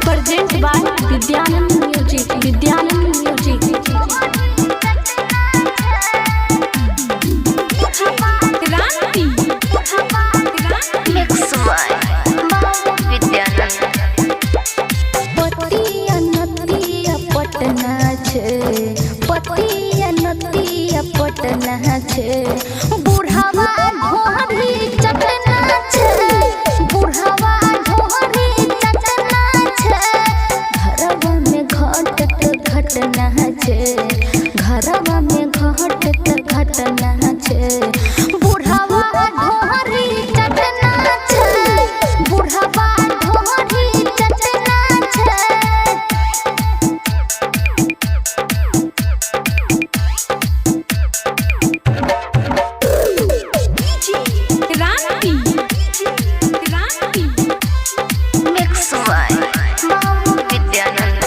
Presented by Vidyanand Music. Vidyanand Music. Kranti. Mix by Vidyanand. पतिया नतिया पटना छे, पतिया नतिया पटना छे, बुढ़ावा ढोहरी चटना छे, बुढ़ावा ढोहरी चटना छे, घरवा में घटत घटना छे, घरवा में घटत घटना छे, बुढ़ावा ढोहरी चटना छे, बुढ़ावा ढोहरी चटना छे। क्रांति क्रांति Mix by Vidyanand.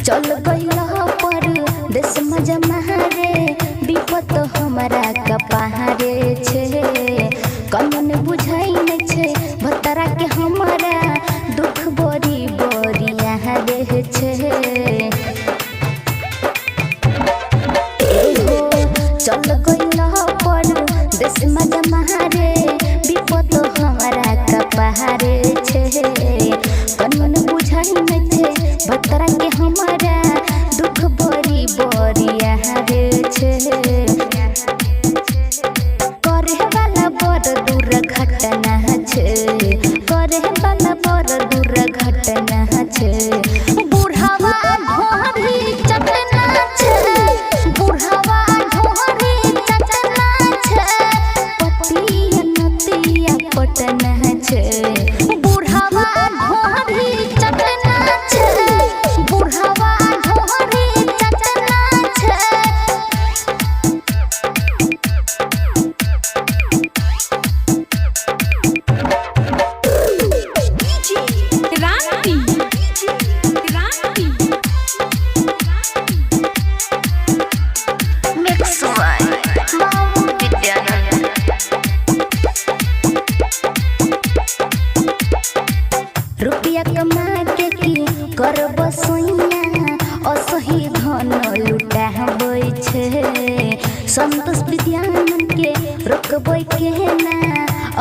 चल गइला पर देश में जमारे विपत हमारा कपारे छे, कमन बुझाई न छे भतरा के हमारा दुख बड़ी बड़ी यहाँ रे छे। एहो चल गइला पर देश में जमारे विपत हमारा कपारे छे, कमन बुझाई न छे भतरा के हमारा दुख बड़ी बड़ी यहाँ रे छे। करे वाला बड़ दुर्घटना छे, करे वाला बड़ दुर्घटना छे, बुढ़ावा ढोहरी चटना छे, बुढ़ावा ढोहरी चटना छे, पतिया नतिया पटना छे, बुढ़ावा ढोहरी चटना छे, बुढ़ावा ढोहरी चटना छे। क्रांति क्रांति Mix by Vidyanand. रुपया कमा के की करब सोइया, असही धन लुटाबै छे, संतोष विद्यानंद के रोकबै के ना,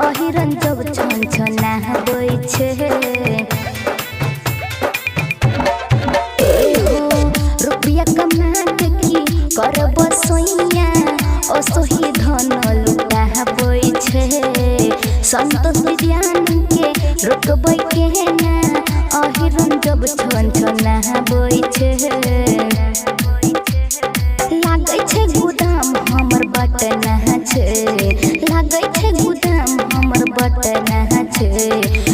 अहिरन जब छन छनाबै छे। एहो रुपया कमा के की करब सोइया, असही धन लुटाबै छे, संतोष विद्यानंद के रोकबै के ना, अहिरन जब छन छनाबै छे। लागै छे गुदाम हमर बटना छे, लागै छे गुदाम हमर बटना छे,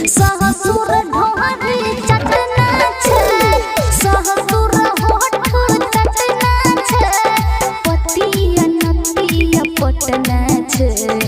सहसुर ढोहरी चटना छे, सहसुर होठ चटना छे, पतिया नतिया पटना छे।